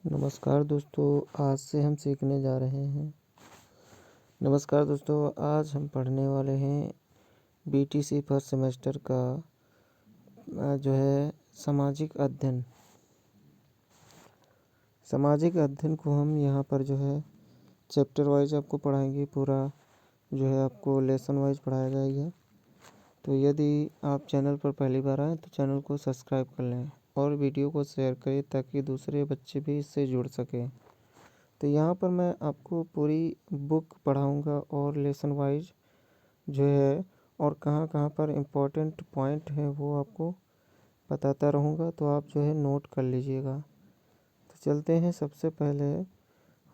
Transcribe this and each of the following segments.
नमस्कार दोस्तों, आज से हम सीखने जा रहे हैं। नमस्कार दोस्तों, आज हम पढ़ने वाले हैं बीटीसी फर्स्ट सेमेस्टर का जो है सामाजिक अध्ययन। सामाजिक अध्ययन को हम यहाँ पर जो है चैप्टर वाइज आपको पढ़ाएंगे। पूरा जो है आपको लेसन वाइज पढ़ाया जाएगा। तो यदि आप चैनल पर पहली बार आए तो चैनल को सब्सक्राइब कर लें और वीडियो को शेयर करें ताकि दूसरे बच्चे भी इससे जुड़ सकें। तो यहाँ पर मैं आपको पूरी बुक पढ़ाऊँगा और लेसन वाइज जो है और कहाँ कहाँ पर इम्पोर्टेंट पॉइंट है वो आपको बताता रहूँगा, तो आप जो है नोट कर लीजिएगा। तो चलते हैं। सबसे पहले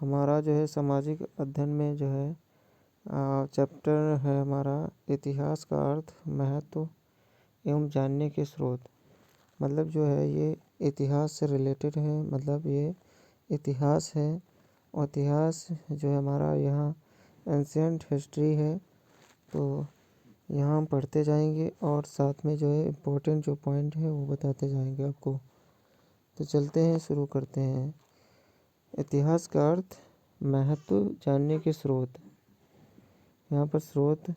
हमारा जो है सामाजिक अध्ययन में जो है चैप्टर है हमारा इतिहास का अर्थ, महत्व एवं जानने के स्रोत। मतलब जो है ये इतिहास से रिलेटेड है, मतलब ये इतिहास है। और इतिहास जो है हमारा यहाँ एंशिएंट हिस्ट्री है। तो यहाँ हम पढ़ते जाएंगे और साथ में जो है इम्पोर्टेंट जो पॉइंट है वो बताते जाएंगे आपको। तो चलते हैं, शुरू करते हैं। इतिहास का अर्थ, महत्व, जानने के स्रोत। यहाँ पर स्रोत,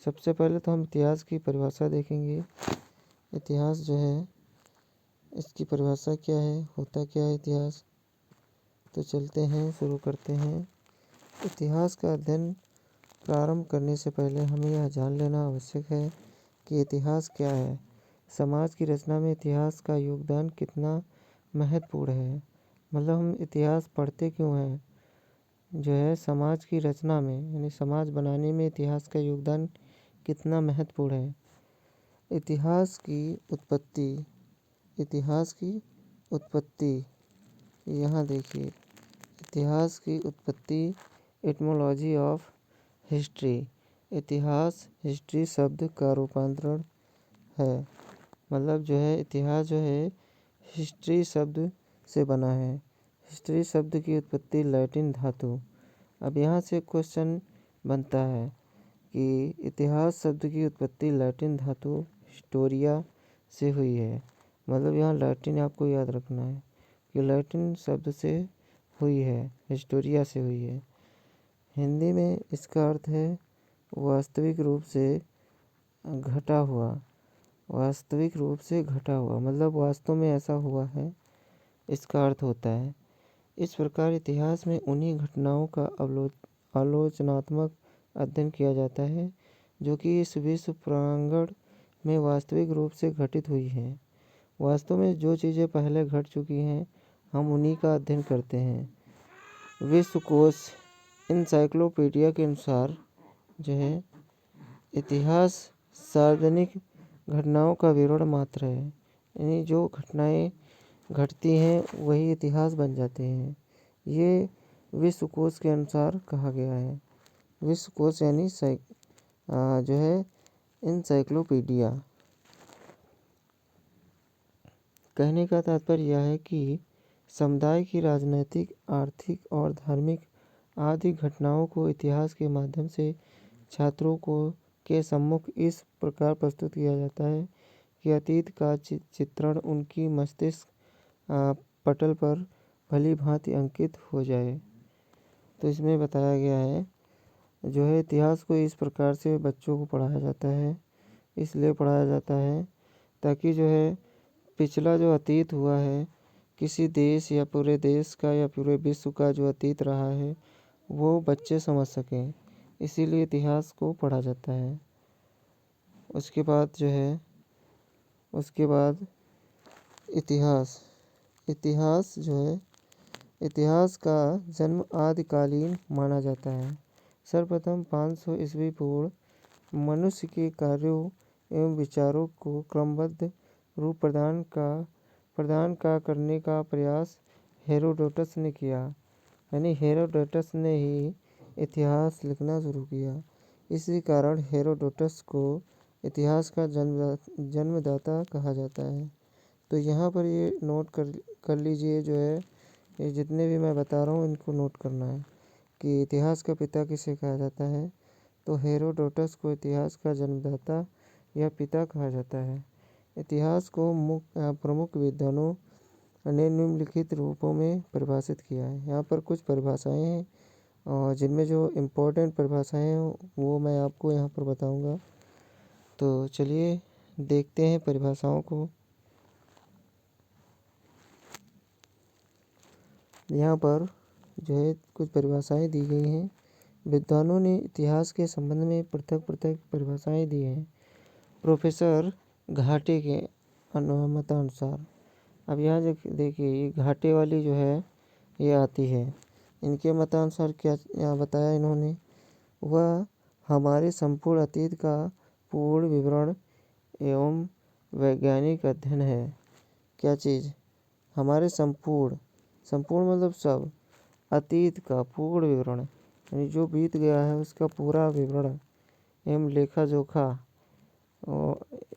सबसे पहले तो हम इतिहास की परिभाषा देखेंगे। इतिहास जो है इसकी परिभाषा क्या है, होता क्या है इतिहास। तो चलते हैं, शुरू करते हैं। इतिहास का अध्ययन प्रारंभ करने से पहले हमें यह जान लेना आवश्यक है कि इतिहास क्या है। समाज की रचना में इतिहास का योगदान कितना महत्वपूर्ण है। मतलब हम इतिहास पढ़ते क्यों हैं, जो है समाज की रचना में यानी समाज बनाने में इतिहास का योगदान कितना महत्वपूर्ण है। इतिहास की उत्पत्ति, इतिहास की उत्पत्ति यहाँ देखिए। इतिहास की उत्पत्ति, एटमोलॉजी ऑफ हिस्ट्री। इतिहास हिस्ट्री शब्द का रूपांतरण है। मतलब जो है इतिहास जो है हिस्ट्री शब्द से बना है। हिस्ट्री शब्द की उत्पत्ति लैटिन धातु। अब यहाँ से क्वेश्चन बनता है कि इतिहास शब्द की उत्पत्ति लैटिन धातु हिस्टोरिया से हुई है। मतलब यहाँ लैटिन आपको याद रखना है कि लैटिन शब्द से हुई है, हिस्टोरिया से हुई है। हिंदी में इसका अर्थ है वास्तविक रूप से घटा हुआ। वास्तविक रूप से घटा हुआ मतलब वास्तव में ऐसा हुआ है, इसका अर्थ होता है। इस प्रकार इतिहास में उन्हीं घटनाओं का आलोचनात्मक अध्ययन किया जाता है जो कि इस विश्व प्रांगण में वास्तविक रूप से घटित हुई हैं। वास्तव में जो चीज़ें पहले घट चुकी हैं हम उन्हीं का अध्ययन करते हैं। विश्वकोश इंसाइक्लोपीडिया के अनुसार जो है इतिहास सार्वजनिक घटनाओं का विवरण मात्र है। यानी जो घटनाएं घटती हैं वही इतिहास बन जाते हैं। ये विश्वकोश के अनुसार कहा गया है। विश्वकोश यानी जो है इंसाइक्लोपीडिया। कहने का तात्पर्य यह है कि समुदाय की राजनैतिक, आर्थिक और धार्मिक आदि घटनाओं को इतिहास के माध्यम से छात्रों को के सम्मुख इस प्रकार प्रस्तुत किया जाता है कि अतीत का चित्रण उनकी मस्तिष्क पटल पर भली भांति अंकित हो जाए। तो इसमें बताया गया है जो है इतिहास को इस प्रकार से बच्चों को पढ़ाया जाता है। इसलिए पढ़ाया जाता है ताकि जो है पिछला जो अतीत हुआ है किसी देश या पूरे देश का या पूरे विश्व का जो अतीत रहा है वो बच्चे समझ सकें, इसीलिए इतिहास को पढ़ा जाता है। उसके बाद जो है इतिहास जो है इतिहास का जन्म आदिकालीन माना जाता है। सर्वप्रथम 500 ईस्वी पूर्व मनुष्य के कार्यों एवं विचारों को क्रमबद्ध रूप प्रदान करने का प्रयास हेरोडोटस ने किया। यानी हेरोडोटस ने ही इतिहास लिखना शुरू किया। इसी कारण हेरोडोटस को इतिहास का जन्मदाता कहा जाता है। तो यहाँ पर ये नोट कर लीजिए, जो है ये जितने भी मैं बता रहा हूँ इनको नोट करना है कि इतिहास का पिता किसे कहा जाता है। तो हेरोडोटस को इतिहास का जन्मदाता या पिता कहा जाता है। इतिहास को प्रमुख विद्वानों ने निम्नलिखित रूपों में परिभाषित किया है। यहाँ पर कुछ परिभाषाएं हैं और जिनमें जो इम्पोर्टेंट परिभाषाएं हैं वो मैं आपको यहाँ पर बताऊंगा। तो चलिए देखते हैं परिभाषाओं को। यहाँ पर जो है कुछ परिभाषाएं दी गई हैं। विद्वानों ने इतिहास के संबंध में पृथक पृथक परिभाषाएं दी हैं। प्रोफेसर घाटे के मतानुसार, अब यहाँ देखिए ये घाटे वाली जो है ये आती है। इनके मतानुसार क्या यहाँ बताया इन्होंने, वह हमारे संपूर्ण अतीत का पूर्ण विवरण एवं वैज्ञानिक अध्ययन है। क्या चीज़? हमारे संपूर्ण मतलब सब अतीत का पूर्ण विवरण, यानी जो बीत गया है उसका पूरा विवरण एवं लेखा जोखा,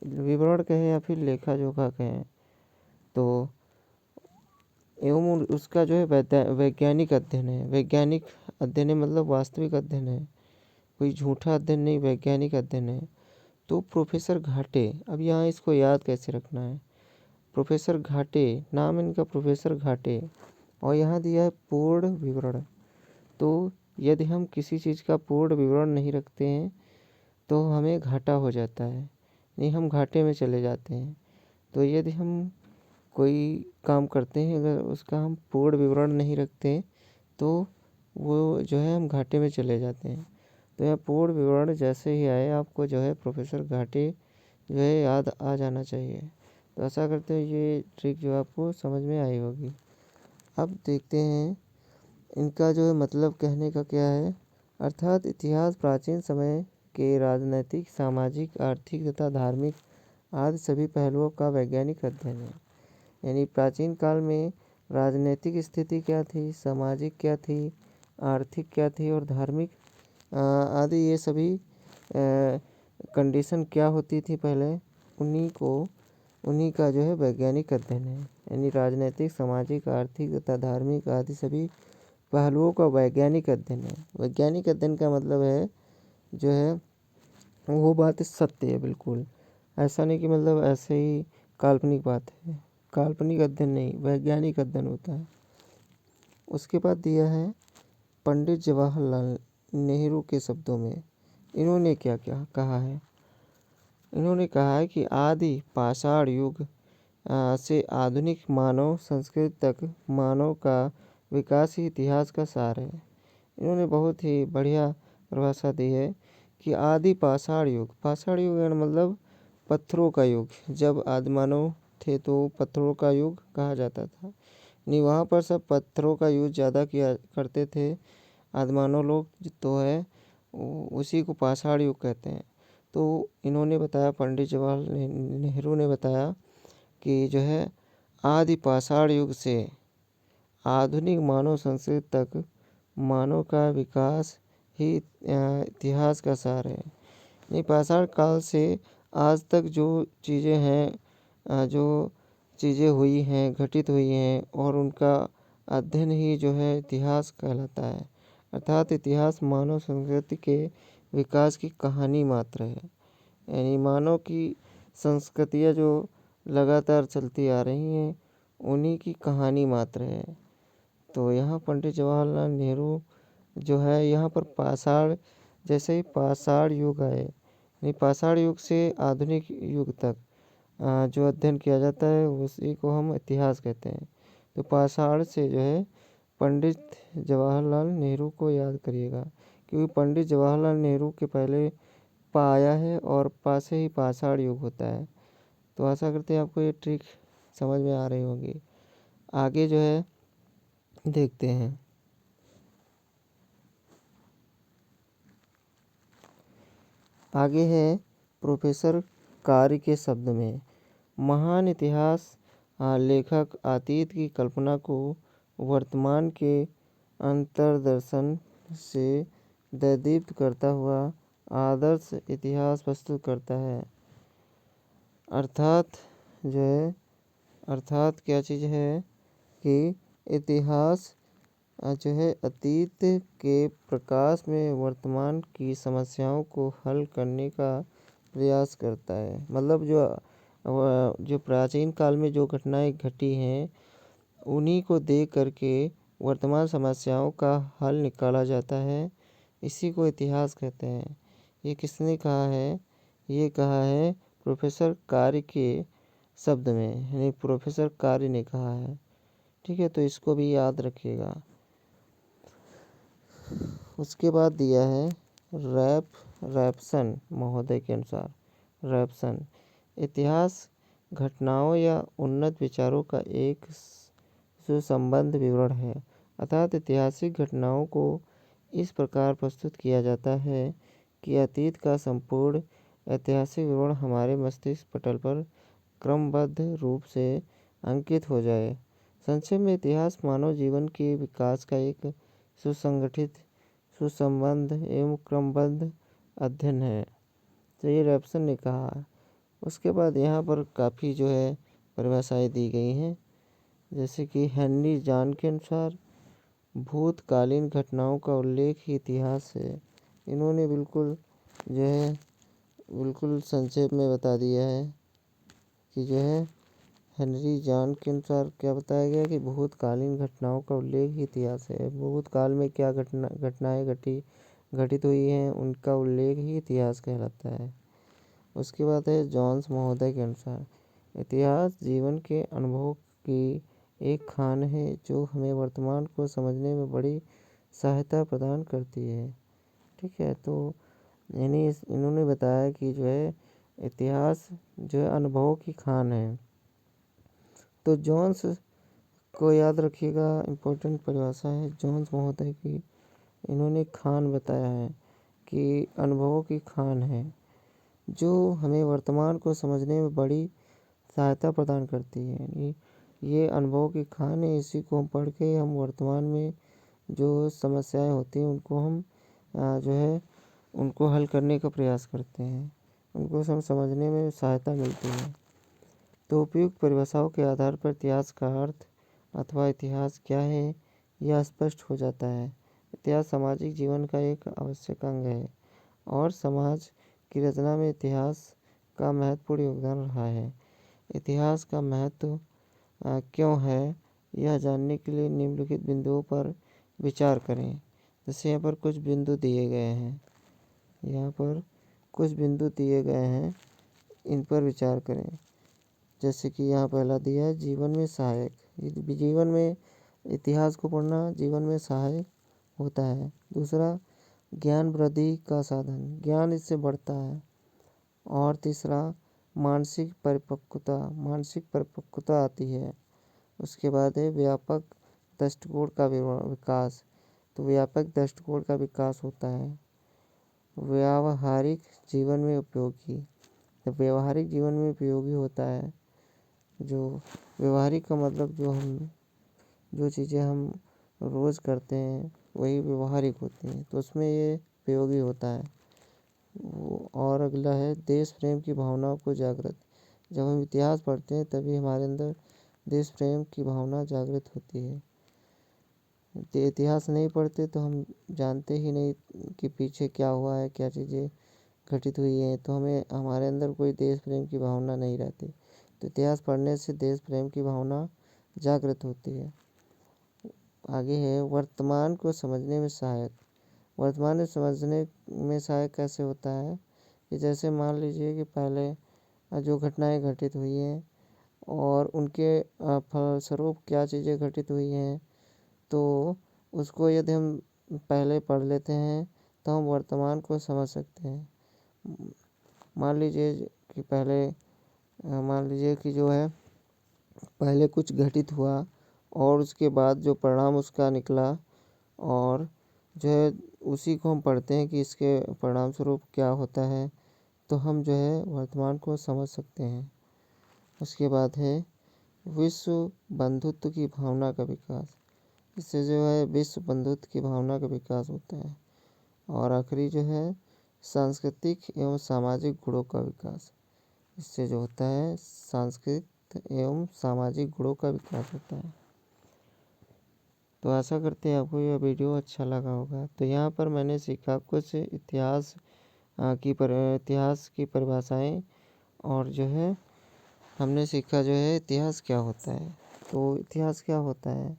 विवरण कहें या फिर लेखा जोखा कहें, तो एवं उसका जो है वैज्ञानिक अध्ययन है। वैज्ञानिक अध्ययन है मतलब वास्तविक अध्ययन है, कोई झूठा अध्ययन नहीं, वैज्ञानिक अध्ययन है। तो प्रोफेसर घाटे, अब यहाँ इसको याद कैसे रखना है, प्रोफेसर घाटे, नाम इनका प्रोफेसर घाटे, और यहाँ दिया है पूर्ण विवरण। तो यदि हम किसी चीज़ का पूर्ण विवरण नहीं रखते हैं तो हमें घाटा हो जाता है, नहीं हम घाटे में चले जाते हैं। तो यदि हम कोई काम करते हैं अगर उसका हम पूर्ण विवरण नहीं रखते तो वो जो है हम घाटे में चले जाते हैं। तो यह पूर्ण विवरण जैसे ही आए आपको जो है प्रोफेसर घाटे जो है याद आ जाना चाहिए। तो ऐसा करते हैं ये ट्रिक जो आपको समझ में आई होगी। अब देखते हैं इनका जो है मतलब कहने का क्या है, अर्थात इतिहास प्राचीन समय के राजनैतिक, सामाजिक, आर्थिक तथा धार्मिक आदि सभी पहलुओं का वैज्ञानिक अध्ययन है। यानी प्राचीन काल में राजनीतिक स्थिति क्या थी, सामाजिक क्या थी, आर्थिक क्या थी और धार्मिक आदि ये सभी कंडीशन क्या होती थी पहले, उन्हीं का जो है वैज्ञानिक अध्ययन है। यानी राजनीतिक, सामाजिक, आर्थिक तथा धार्मिक आदि सभी पहलुओं का वैज्ञानिक अध्ययन है। वैज्ञानिक अध्ययन का मतलब है जो है वो बात सत्य है बिल्कुल, ऐसा नहीं कि मतलब ऐसे ही काल्पनिक बात है। काल्पनिक अध्ययन नहीं, वैज्ञानिक अध्ययन होता है। उसके बाद दिया है पंडित जवाहरलाल नेहरू के शब्दों में, इन्होंने क्या क्या कहा है। इन्होंने कहा है कि आदि पाषाण युग से आधुनिक मानव संस्कृति तक मानव का विकास ही इतिहास का सार है। इन्होंने बहुत ही बढ़िया परिभाषा दी है कि आदि पाषाण युग यानी मतलब पत्थरों का युग, जब आदिमानव थे तो पत्थरों का युग कहा जाता था। नहीं वहाँ पर सब पत्थरों का यूज ज़्यादा किया करते थे आदिमानव लोग, तो है उसी को पाषाण युग कहते हैं। तो इन्होंने बताया, पंडित जवाहरलाल नेहरू ने बताया कि जो है आदि पाषाण युग से आधुनिक मानव संस्कृति तक मानव का विकास ही इतिहास का सार है। ये पाषाण काल से आज तक जो चीज़ें हैं, जो चीज़ें हुई हैं, घटित हुई हैं, और उनका अध्ययन ही जो है इतिहास कहलाता है। अर्थात इतिहास मानव संस्कृति के विकास की कहानी मात्र है। यानी मानव की संस्कृतियाँ जो लगातार चलती आ रही हैं उन्हीं की कहानी मात्र है। तो यहाँ पंडित जवाहरलाल नेहरू जो है यहाँ पर पाषाण, जैसे ही पाषाण युग आए, यानी पाषाण युग से आधुनिक युग तक जो अध्ययन किया जाता है उसी को हम इतिहास कहते हैं। तो पाषाण से जो है पंडित जवाहरलाल नेहरू को याद करिएगा, क्योंकि पंडित जवाहरलाल नेहरू के पहले पा आया है और पा से ही पाषाण युग होता है। तो आशा करते हैं आपको ये ट्रिक समझ में आ रही होगी। आगे जो है देखते हैं। आगे है प्रोफेसर कार्य के शब्द में, महान इतिहास लेखक अतीत की कल्पना को वर्तमान के अंतर्दर्शन से दीप्त करता हुआ आदर्श इतिहास प्रस्तुत करता है। अर्थात जो है, अर्थात क्या चीज़ है कि इतिहास जो है अतीत के प्रकाश में वर्तमान की समस्याओं को हल करने का प्रयास करता है। मतलब जो प्राचीन काल में जो घटनाएं घटी हैं उन्हीं को देख करके वर्तमान समस्याओं का हल निकाला जाता है। इसी को इतिहास कहते हैं। ये किसने कहा है? ये कहा है प्रोफेसर कार्य के शब्द में, यानी प्रोफेसर कार्य ने कहा है। ठीक है, तो इसको भी याद रखिएगा। उसके बाद दिया है रैप्सन महोदय के अनुसार। रैप्सन इतिहास घटनाओं या उन्नत विचारों का एक सुसंबद्ध विवरण है। अर्थात ऐतिहासिक घटनाओं को इस प्रकार प्रस्तुत किया जाता है कि अतीत का संपूर्ण ऐतिहासिक विवरण हमारे मस्तिष्क पटल पर क्रमबद्ध रूप से अंकित हो जाए। संक्षेप में इतिहास मानव जीवन के विकास का एक सुसंगठित, सुसंबद्ध एवं क्रमबद्ध अध्ययन है। तो ये रैप्सन ने कहा। उसके बाद यहाँ पर काफ़ी जो है परिभाषाएँ दी गई हैं। जैसे कि हेनरी जॉन के अनुसार भूतकालीन घटनाओं का उल्लेख ही इतिहास है। इन्होंने बिल्कुल जो है बिल्कुल संक्षेप में बता दिया है कि जो है हेनरी जॉन के अनुसार क्या बताया गया कि भूतकालीन घटनाओं का उल्लेख ही इतिहास है। भूतकाल में क्या घटनाएं घटित हुई हैं, उनका उल्लेख ही इतिहास कहलाता है। उसके बाद है जॉन्स महोदय के अनुसार इतिहास जीवन के अनुभव की एक खान है जो हमें वर्तमान को समझने में बड़ी सहायता प्रदान करती है। ठीक है, तो यानी इन्होंने बताया कि जो है इतिहास जो है अनुभव की खान है। तो जॉन्स को याद रखिएगा, इम्पोर्टेंट परिभाषा है जॉन्स महोदय की। इन्होंने खान बताया है कि अनुभवों की खान है जो हमें वर्तमान को समझने में बड़ी सहायता प्रदान करती है। ये अनुभव की खान है, इसी को हम पढ़ के हम वर्तमान में जो समस्याएं होती हैं उनको हम जो है उनको हल करने का प्रयास करते हैं, उनको हम समझने में सहायता मिलती है। तो उपयुक्त परिभाषाओं के आधार पर इतिहास का अर्थ अथवा इतिहास क्या है यह स्पष्ट हो जाता है। इतिहास सामाजिक जीवन का एक आवश्यक अंग है और समाज की रचना में इतिहास का महत्वपूर्ण योगदान रहा है। इतिहास का महत्व क्यों है, यह जानने के लिए निम्नलिखित बिंदुओं पर विचार करें। जैसे यहाँ पर कुछ बिंदु दिए गए हैं, यहाँ पर कुछ बिंदु दिए गए हैं, इन पर विचार करें। जैसे कि यहाँ पहला दिया है जीवन में सहायक। जीवन में इतिहास को पढ़ना जीवन में सहायक होता है। दूसरा, ज्ञान वृद्धि का साधन, ज्ञान इससे बढ़ता है। और तीसरा, मानसिक परिपक्वता आती है। उसके बाद है व्यापक दृष्टिकोण का विकास, तो व्यापक दृष्टिकोण का विकास होता है। व्यावहारिक जीवन में उपयोगी, तो व्यवहारिक जीवन में उपयोगी होता है। जो व्यवहारिक का मतलब जो चीज़ें हम रोज़ करते हैं वही व्यवहारिक होती हैं, तो उसमें ये उपयोगी होता है। और अगला है देश प्रेम की भावनाओं को जागृत। जब हम इतिहास पढ़ते हैं तभी हमारे अंदर देश प्रेम की भावना जागृत होती है। इतिहास नहीं पढ़ते तो हम जानते ही नहीं कि पीछे क्या हुआ है, क्या चीज़ें घटित हुई हैं, तो हमें हमारे अंदर कोई देश प्रेम की भावना नहीं रहती। तो इतिहास पढ़ने से देश प्रेम की भावना जागृत होती है। आगे है वर्तमान को समझने में सहायक। वर्तमान में समझने में सहायक कैसे होता है कि जैसे मान लीजिए कि पहले जो घटनाएं घटित हुई हैं और उनके फलस्वरूप क्या चीज़ें घटित हुई हैं, तो उसको यदि हम पहले पढ़ लेते हैं तो हम वर्तमान को समझ सकते हैं। मान लीजिए कि जो है पहले कुछ घटित हुआ और उसके बाद जो परिणाम उसका निकला और जो है उसी को हम पढ़ते हैं कि इसके परिणाम स्वरूप क्या होता है, तो हम जो है वर्तमान को समझ सकते हैं। उसके बाद है विश्व बंधुत्व की भावना का विकास। इससे जो है विश्व बंधुत्व की भावना का विकास होता है। और आखिरी जो है सांस्कृतिक एवं सामाजिक गुणों का विकास। इससे जो होता है सांस्कृतिक एवं सामाजिक गुणों का विकास होता है। तो आशा करते हैं आपको यह वीडियो अच्छा लगा होगा। तो यहाँ पर मैंने सीखा कुछ इतिहास की परिभाषाएं, और जो है हमने सीखा जो है इतिहास क्या होता है। तो इतिहास क्या होता है,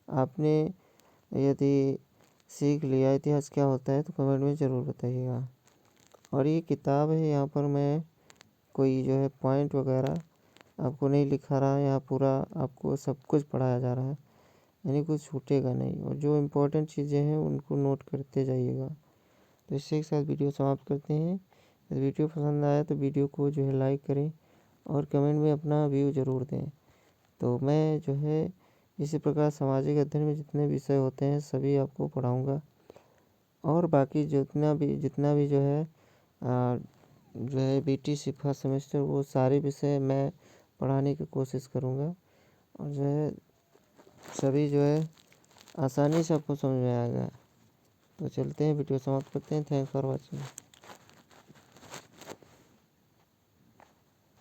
आपने यदि सीख लिया इतिहास क्या होता है तो कमेंट में ज़रूर बताइएगा। और ये किताब है, यहाँ पर मैं कोई जो है पॉइंट वगैरह आपको नहीं लिखा रहा, यहाँ पूरा आपको सब कुछ पढ़ाया जा रहा है, यानी कुछ छूटेगा नहीं और जो इम्पोर्टेंट चीज़ें हैं उनको नोट करते जाइएगा। तो इसी के साथ वीडियो समाप्त करते हैं। यदि वीडियो पसंद आया तो वीडियो को जो है लाइक करें और कमेंट में अपना व्यू ज़रूर दें। तो मैं जो है इसी प्रकार सामाजिक अध्ययन में जितने विषय होते हैं सभी आपको पढ़ाऊँगा और बाकी जितना भी जो है बीटीसी फर्स्ट सेमेस्टर वो सारे विषय मैं पढ़ाने की कोशिश करूँगा और जो है सभी जो है आसानी से आपको समझ में आएगा। तो चलते हैं, वीडियो समाप्त करते हैं। Thanks for watching.